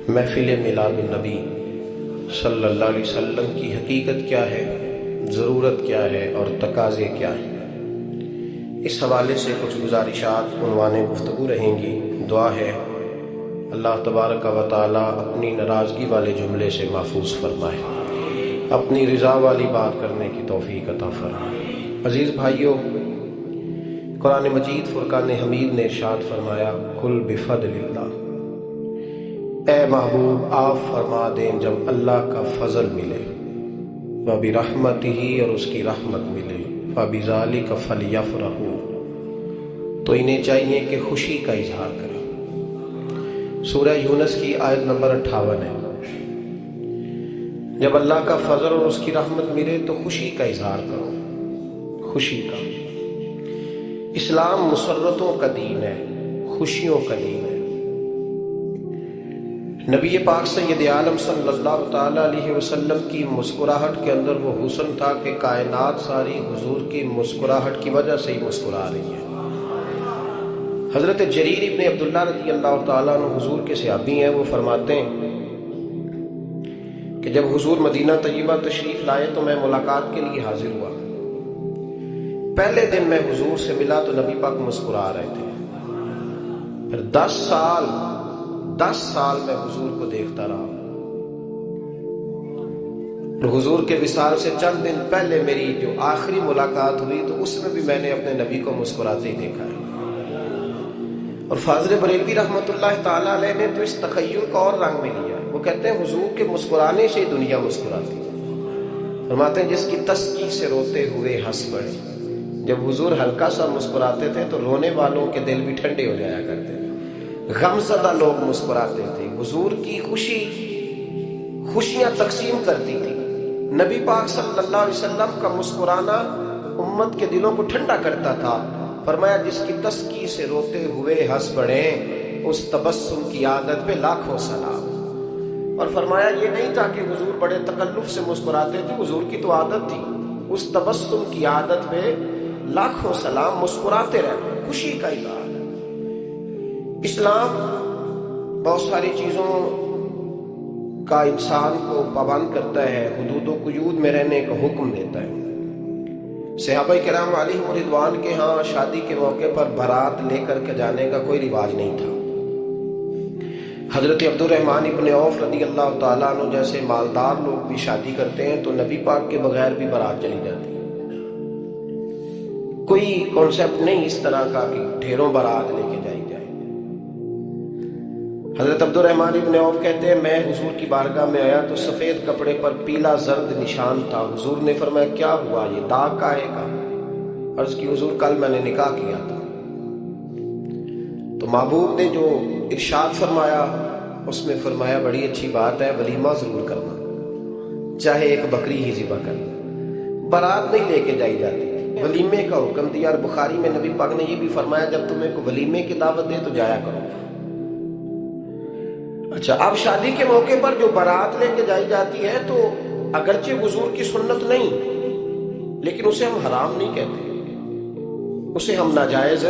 محفل میلاد النبی صلی اللہ علیہ وسلم کی حقیقت کیا ہے، ضرورت کیا ہے اور تقاضے کیا ہیں، اس حوالے سے کچھ گزارشات عنوان گفتگو رہیں گی۔ دعا ہے اللہ تبارک و تعالی اپنی ناراضگی والے جملے سے محفوظ فرمائے، اپنی رضا والی بات کرنے کی توفیق عطا فرمائے۔ عزیز بھائیوں، قرآن مجید فرقان حمید نے ارشاد فرمایا، قل بفضل اللہ، اے محبوب آپ فرما دیں جب اللہ کا فضل ملے، وبرحمتہ اور اس کی رحمت ملے، فبذالک فلیفرحوا، تو انہیں چاہیے کہ خوشی کا اظہار کریں۔ سورہ یونس کی آیت نمبر 58 ہے۔ جب اللہ کا فضل اور اس کی رحمت ملے تو خوشی کا اظہار کرو، خوشی کا۔ اسلام مسرتوں کا دین ہے، خوشیوں کا دین ہے۔ نبی پاک سید عالم صلی اللہ تعالی علیہ وسلم کی مسکراہٹ کے اندر وہ حسن تھا کہ کائنات ساری حضور کی مسکراہٹ کی وجہ سے ہی مسکرا رہی ہے۔ حضرت جریر ابن عبداللہ رضی اللہ تعالیٰ عنہ حضور کے صحابی ہیں، وہ فرماتے ہیں کہ جب حضور مدینہ طیبہ تشریف لائے تو میں ملاقات کے لیے حاضر ہوا۔ پہلے دن میں حضور سے ملا تو نبی پاک مسکرا رہے تھے۔ پھر 10 سال میں حضور کو دیکھتا رہا۔ حضور کے وصال سے چند دن پہلے میری جو آخری ملاقات ہوئی تو اس میں بھی میں نے اپنے نبی کو مسکراتے ہی دیکھا ہے۔ اور فاضل بریلوی رحمۃ اللہ تعالی علیہ نے تو اس تخیل کو اور رنگ میں لیا۔ وہ کہتے ہیں حضور کے مسکرانے سے ہی دنیا مسکراتی ہے۔ فرماتے ہیں جس کی تسکی سے روتے ہوئے ہنس پڑے۔ جب حضور ہلکا سا مسکراتے تھے تو رونے والوں کے دل بھی ٹھنڈے ہو جایا کرتے تھے، غم زدہ لوگ مسکراتے تھے۔ حضور کی خوشیاں تقسیم کرتی تھی۔ نبی پاک صلی اللہ علیہ وسلم کا مسکرانا امت کے دلوں کو ٹھنڈا کرتا تھا۔ فرمایا جس کی تسکی سے روتے ہوئے ہنس پڑے، اس تبسم کی عادت پہ لاکھوں سلام۔ اور فرمایا یہ نہیں تھا کہ حضور بڑے تکلف سے مسکراتے تھے، حضور کی تو عادت تھی، اس تبسم کی عادت پہ لاکھوں سلام، مسکراتے رہنا، خوشی کا اظہار۔ اسلام بہت ساری چیزوں کا انسان کو پابند کرتا ہے، حدود و قیود میں رہنے کا حکم دیتا ہے۔ صحابہ کرام علیہم رضوان کے ہاں شادی کے موقع پر بارات لے کر کے جانے کا کوئی رواج نہیں تھا۔ حضرت عبد الرحمن ابن عوف رضی اللہ تعالیٰ عنہ جیسے مالدار لوگ بھی شادی کرتے ہیں تو نبی پاک کے بغیر بھی بارات چلی جاتی ہے۔ کوئی کانسیپٹ نہیں اس طرح کا کہ ڈھیروں بارات لے کے جائی جائے۔ حضرت عبد الرحمن ابن عوف کہتے ہیں میں حضور کی بارگاہ میں آیا تو سفید کپڑے پر پیلا زرد نشان تھا۔ حضور نے فرمایا کیا ہوا، یہ داغ کاہے کا؟ عرض کی حضور کل میں نے نکاح کیا تھا۔ تو محبوب نے جو ارشاد فرمایا اس میں فرمایا بڑی اچھی بات ہے، ولیمہ ضرور کرنا، چاہے ایک بکری ہی ذبح کرنا، بارات نہیں لے کے جائی جاتی، ولیمے کا حکم دیا۔ اور بخاری میں نبی پاک نے یہ بھی فرمایا جب تمہیں کو ولیمے کی دعوت دے تو جایا کرو۔ اچھا، اب شادی کے موقع پر جو بارات لے کے جائی جاتی ہے تو اگرچہ حضور کی سنت نہیں لیکن اسے ہم حرام نہیں کہتے، اسے ہم ناجائز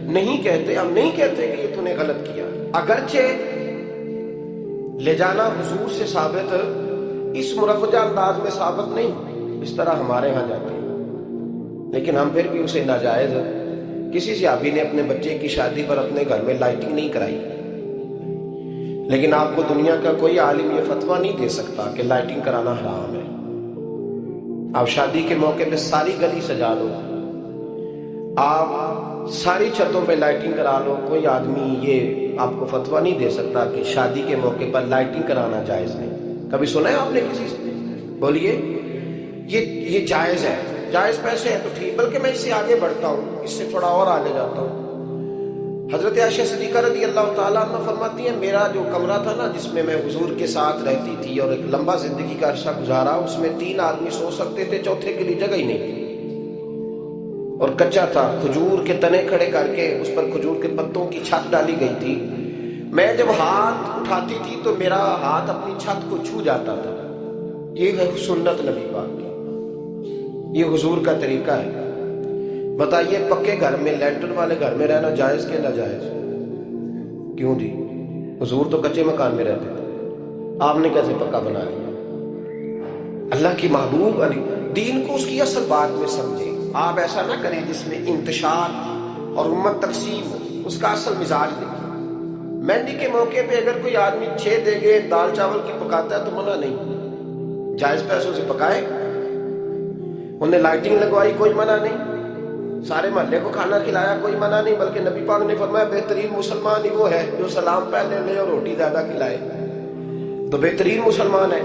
نہیں کہتے، ہم نہیں کہتے کہ یہ تو نے غلط کیا۔ اگرچہ لے جانا حضور سے ثابت، اس مرفجہ انداز میں ثابت نہیں اس طرح ہمارے ہاں جاتے ہیں، لیکن ہم پھر بھی اسے ناجائز۔ کسی صحابی نے اپنے بچے کی شادی پر اپنے گھر میں لائٹنگ نہیں کرائی، لیکن آپ کو دنیا کا کوئی عالم یہ فتویٰ نہیں دے سکتا کہ لائٹنگ کرانا حرام ہے۔ آپ شادی کے موقع پہ ساری گلی سجا لو، آپ ساری چھتوں پہ لائٹنگ کرا لو، کوئی آدمی یہ آپ کو فتویٰ نہیں دے سکتا کہ شادی کے موقع پر لائٹنگ کرانا جائز نہیں۔ کبھی سنا ہے آپ نے کسی سے؟ بولیے یہ جائز ہے، جائز پیسے ہے تو ٹھیک، بلکہ میں اس سے آگے بڑھتا ہوں، اس سے تھوڑا اور آگے جاتا ہوں۔ حضرت عائشہ صدیقہ رضی اللہ تعالیٰ عنہ فرماتی ہیں میرا جو کمرہ تھا نا جس میں میں حضور کے ساتھ رہتی تھی اور ایک لمبا زندگی کا عرصہ گزارا، اس میں 3 آدمی سو سکتے تھے، چوتھے کے لیے جگہ ہی نہیں تھی، اور کچا تھا، کھجور کے تنے کھڑے کر کے اس پر کھجور کے پتوں کی چھت ڈالی گئی تھی۔ میں جب ہاتھ اٹھاتی تھی تو میرا ہاتھ اپنی چھت کو چھو جاتا تھا۔ یہ ہے سنت نبی پاک کی، یہ حضور کا طریقہ ہے۔ بتائیے پکے گھر میں، لینٹر والے گھر میں رہنا جائز کہ ناجائز؟ کیوں جی؟ حضور تو کچے مکان میں رہتے تھے۔ آپ نے کیسے پکا بنا لیا؟ اللہ کی محبوب علی دین کو اس کی اصل بات میں سمجھیں. آپ ایسا نہ کریں جس میں انتشار اور امت تقسیم ہو. اس کا اصل مزاج دیکھیں. مہندی کے موقع پہ اگر کوئی آدمی 6 دیگیں دال چاول کی پکاتا ہے تو منع نہیں، جائز پیسوں سے پکائے. انہیں لائٹنگ لگوائی، کوئی منع نہیں. سارے محلے کو کھانا کھلایا، کوئی منع نہیں. بلکہ نبی پاک نے فرمایا بہترین مسلمان ہی وہ ہے جو سلام پہلے لے اور روٹی زیادہ کھلائے، تو بہترین مسلمان ہے.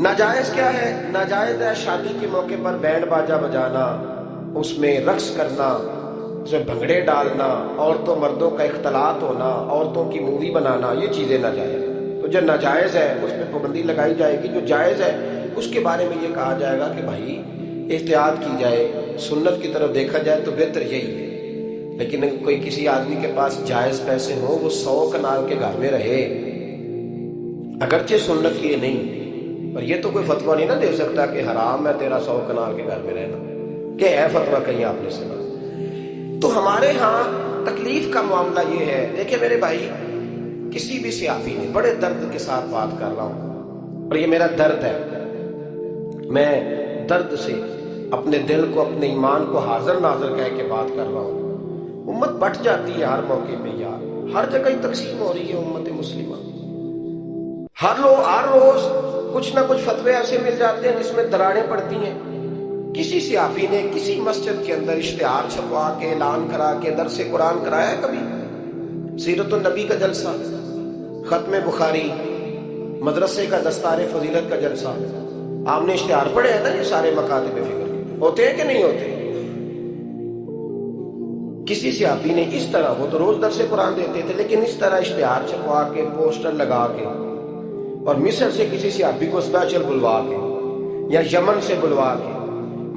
ناجائز کیا ہے؟ ناجائز ہے شادی کے موقع پر بینڈ باجا بجانا، اس میں رقص کرنا، اس میں بھنگڑے ڈالنا، عورتوں مردوں کا اختلاط ہونا، عورتوں کی مووی بنانا، یہ چیزیں ناجائز. تو جو ناجائز ہے اس پہ پابندی لگائی جائے گی. جو جائز ہے اس کے بارے میں یہ کہا جائے گا کہ بھائی احتیاط کی جائے، سنت کی طرف دیکھا جائے تو بہتر یہی ہے. لیکن اگر کوئی کسی آدمی کے پاس جائز پیسے ہوں، وہ 100 کنال کے گھر میں رہے، اگرچہ سنت یہ نہیں، اور یہ تو کوئی فتویٰ نہیں نہ دے سکتا کہ حرام ہے تیرا 100 کنال کے گھر میں رہنا، کہ ہے فتویٰ کہیں آپ نے سنا. تو ہمارے ہاں تکلیف کا معاملہ یہ ہے. دیکھیں میرے بھائی، کسی بھی صحافی نے بڑے درد کے ساتھ بات کر رہا ہوں، اور یہ میرا درد ہے، میں درد سے اپنے دل کو، اپنے ایمان کو حاضر ناظر کہہ کے بات کر رہا ہوں. امت بٹ جاتی ہے ہر موقع پہ یار، ہر جگہ ہی تقسیم ہو رہی ہے امت مسلمہ. ہر روز کچھ نہ کچھ فتوے ایسے مل جاتے ہیں جس میں دراڑیں پڑتی ہیں. کسی صحافی نے کسی مسجد کے اندر اشتہار چھپوا کے اعلان کرا کے درس قرآن کرایا ہے کبھی؟ سیرت النبی کا جلسہ، ختم بخاری، مدرسے کا دستار فضیلت کا جلسہ، آپ نے اشتہار پڑھے ہیں نا؟ یہ سارے مکاتب فکر ہوتے ہیں کہ نہیں ہوتے؟ کسی صحافی نے اس طرح، وہ تو روز درس قرآن دیتے تھے، لیکن اس طرح اشتہار چھپوا کے، پوسٹر لگا کے، اور مصر سے کسی صحافی کو اسپیشل بلوا کے یا یمن سے بلوا کے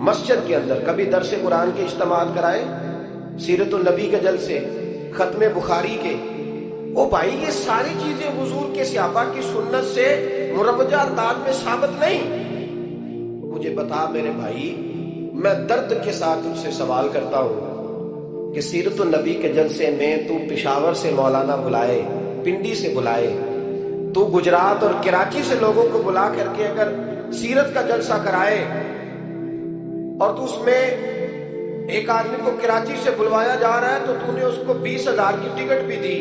مسجد کے اندر کبھی درس قرآن کے اجتماعات کرائے، سیرت النبی کے جلسے، ختم بخاری کے. او بھائی یہ ساری چیزیں حضور کے صحابہ کی سنت سے مروجہ انداز میں ثابت نہیں. مجھے بتا میرے بھائی، میں درد کے ساتھ تجھ سے سوال کرتا ہوں کہ سیرت النبی کے جلسے میں تو پشاور سے مولانا بلائے، پنڈی سے بلائے، تو گجرات اور کراچی سے لوگوں کو بلا کر کے اگر سیرت کا جلسہ کرائے، اور تو اس میں ایک آدمی کو کراچی سے بلوایا جا رہا ہے تو تو نے اس کو 20,000 کی ٹکٹ بھی دی،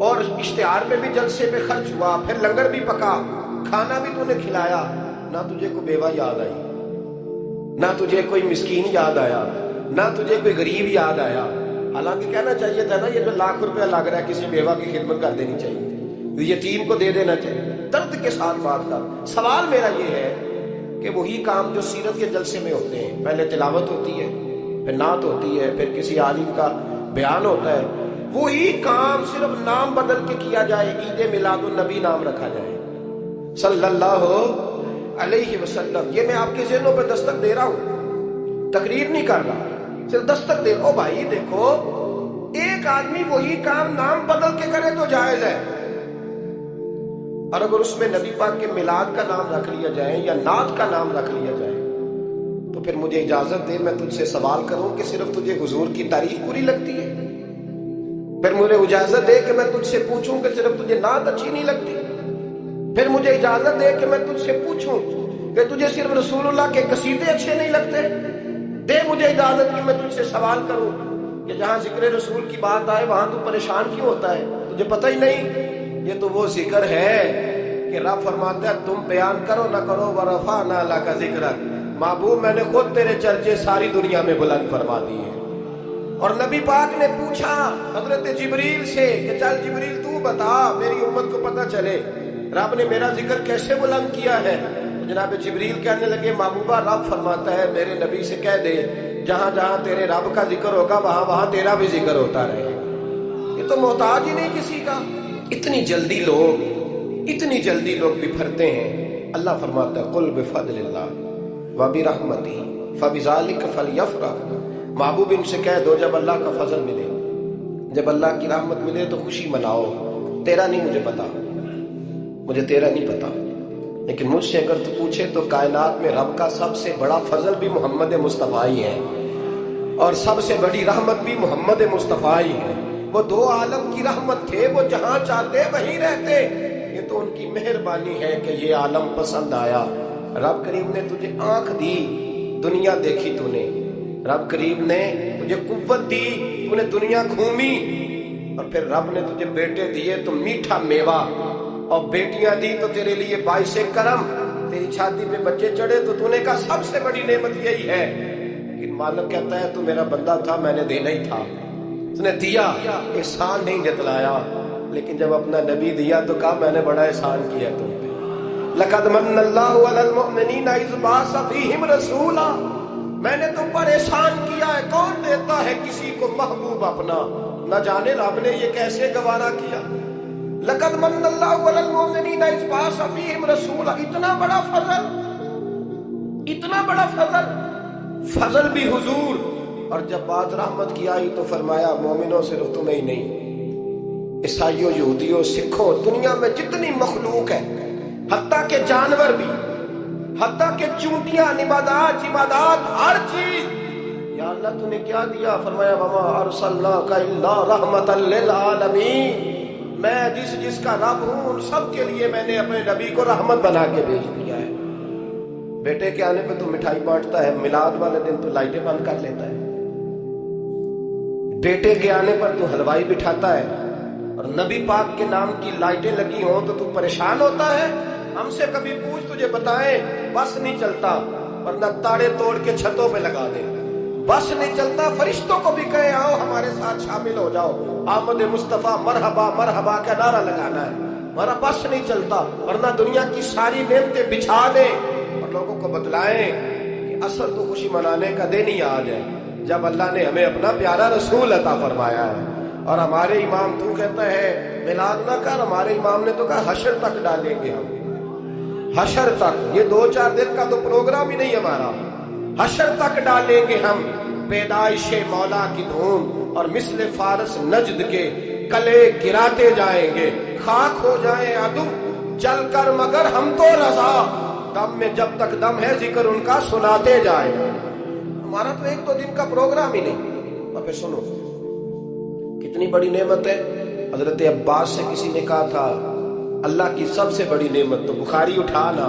اور اشتہار میں بھی جلسے میں خرچ ہوا، پھر لنگر بھی پکا، کھانا بھی تو نے کھلایا، نہ تجھے کوئی بیوہ یاد آئی، نہ تجھے کوئی مسکین یاد آیا، نہ تجھے کوئی غریب یاد آیا. حالانکہ کہنا چاہیے تھا نا یہ جو ₹1,00,000 لگ رہا ہے کسی بیوہ کی خدمت کر دینی چاہیے، یتیم کو دے دینا چاہیے. درد کے ساتھ بات کر. سوال میرا یہ ہے کہ وہی کام جو سیرت کے جلسے میں ہوتے ہیں، پہلے تلاوت ہوتی ہے، پھر نعت ہوتی ہے، پھر کسی عالم کا بیان ہوتا ہے، وہی کام صرف نام بدل کے کیا جائے، عید میلاد النبی نام رکھا جائے صلی اللہ علیہ وسلم. یہ میں آپ کے ذہنوں پہ دستک دے رہا ہوں، تقریر نہیں کر رہا، صرف دستک دے. او بھائی دیکھو، ایک آدمی وہی کام نام بدل کے کرے تو جائز ہے، اور اگر اس میں نبی پاک کے میلاد کا نام رکھ لیا جائے یا نعت کا نام رکھ لیا جائے تو پھر مجھے اجازت دے میں تجھ سے سوال کروں کہ صرف تجھے حضور کی تعریف پوری لگتی ہے؟ پھر مجھے اجازت دے کہ میں تجھ سے پوچھوں کہ صرف تجھے نعت اچھی نہیں لگتی؟ پھر مجھے اجازت دے کہ میں تجھ سے پوچھوں کہ تجھے صرف رسول اللہ کے قصیدے اچھے نہیں لگتے؟ دے مجھے اجازت کہ میں تجھ سے سوال کروں کہ جہاں ذکر رسول کی بات آئے وہاں تو پریشان کیوں ہوتا ہے؟ تجھے پتہ ہی نہیں یہ تو وہ ذکر ہے کہ رب فرماتا ہے تم بیان کرو نہ کرو ورفعنا لک ذکرک. محبوب میں نے خود تیرے چرچے ساری دنیا میں بلند فرما دیے. اور نبی پاک نے پوچھا حضرت جبریل سے کہ چل جبریل تو بتا میری امت کو پتہ چلے رب نے میرا ذکر کیسے بلند کیا ہے. جناب جبریل کہنے لگے محبوبہ رب فرماتا ہے میرے نبی سے کہہ دے جہاں جہاں تیرے رب کا ذکر ہوگا وہاں وہاں تیرا بھی ذکر ہوتا رہے گا. یہ تو محتاج ہی نہیں کسی کا. اتنی جلدی لوگ بپھرتے ہیں. اللہ فرماتا ہے قل بفضل اللہ وبرحمتہ فبذلک فلیفرح. محبوب ان سے کہہ دو جب اللہ کا فضل ملے، جب اللہ کی رحمت ملے تو خوشی مناؤ. تیرا نہیں مجھے پتا، مجھے تیرا نہیں پتا، لیکن مجھ سے اگر تو پوچھے تو کائنات میں رب کا سب سے بڑا فضل بھی محمد مصطفیٰ ہی ہے، اور سب سے بڑی رحمت بھی محمد مصطفیٰ ہی ہے. وہ دو عالم کی رحمت تھے، وہ جہاں چاہتے وہیں رہتے. یہ تو ان کی مہربانی ہے کہ یہ عالم پسند آیا. رب کریم نے تجھے آنکھ دی، دنیا دیکھی تو نے. رب کریم نے تجھے قوت دی، تو نے دنیا گھومی. اور پھر رب نے تجھے بیٹے دیے تو میٹھا میوہ، اور بیٹیاں دی تو تیرے لیے باعث کرم. تیری چھاتی پہ بچے چڑھے تو نے کہا سب سے بڑی نعمت یہی ہے. لیکن مالک کہتا ہے تو میرا بندہ تھا، میں نے دینا ہی تھا. اس نے دیا، احسان نہیں جتلایا. لیکن جب اپنا نبی دیا تو کہا میں نے بڑا احسان کیا تم پہ. لقد من اللہ علی المؤمنین اذ بعث فیہم رسولا. میں نے تم پر احسان کیا ہے. کون دیتا ہے کسی کو محبوب اپنا؟ نہ جانے رب نے یہ کیسے گوارا کیا. لقد من اللہ علی المؤمنین اذ بعث فیہم رسولا. اتنا بڑا فضل، اتنا بڑا فضل، فضل بھی حضور. اور جب بات رحمت کی آئی تو فرمایا مومنوں صرف تمہیں ہی نہیں، عیسائیوں، یہودیوں، سکھوں، دنیا میں جتنی مخلوق ہے، حتیٰ کہ جانور بھی، حتیٰ کہ چونٹیاں، نباتات، جمادات، ہر چیز. یا اللہ تو نے کیا دیا؟ فرمایا وما ارسلناک الا رحمۃ للعالمین. میں جس کا رب ہوں ان سب کے لیے میں نے اپنے نبی کو رحمت بنا کے بھیج دیا ہے. بیٹے کے آنے پہ تو مٹھائی بانٹتا ہے، میلاد والے دن تو لائٹیں بند کر لیتا ہے. بیٹے کے آنے پر تو حلوائی بٹھاتا ہے، اور نبی پاک کے نام کی لائٹیں لگی ہوں تو پریشان ہوتا ہے. ہم سے کبھی پوچھ، تجھے بتائیں بس نہیں چلتا، ورنہ تاڑے توڑ کے چھتوں پہ لگا دیں. بس نہیں چلتا، فرشتوں کو بھی کہیں آؤ ہمارے ساتھ شامل ہو جاؤ، آمد مصطفیٰ مرحبا مرحبا کا نعرہ لگانا ہے. ہمارا بس نہیں چلتا، ورنہ دنیا کی ساری نعمتیں بچھا دیں اور لوگوں کو بتلائیں کہ اصل تو خوشی منانے کا دن ہی آج ہے جب اللہ نے ہمیں اپنا پیارا رسول عطا فرمایا ہے. اور ہمارے امام تو کہتا ہے میلاد نہ کر، ہمارے امام نے تو کہا حشر تک ڈالیں گے ہم. حشر تک، یہ 2-4 دن کا تو پروگرام ہی نہیں ہمارا. حشر تک ڈالیں گے ہم پیدائش مولا کی دھوم، اور مثل فارس نجد کے کلے گراتے جائیں گے. خاک ہو جائیں عدو جل کر مگر ہم تو رضا، دم میں جب تک دم ہے ذکر ان کا سناتے جائیں. ہمارا تو 1-2 دن کا پروگرام ہی نہیں. اور پھر سنو کتنی بڑی نعمت ہے. حضرت عباس سے کسی نے کہا تھا اللہ کی سب سے بڑی نعمت تو بخاری اٹھانا.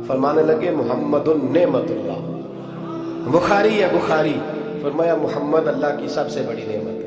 فرمانے لگے محمد النعمت اللہ. بخاری ہے بخاری. فرمایا محمد اللہ کی سب سے بڑی نعمت.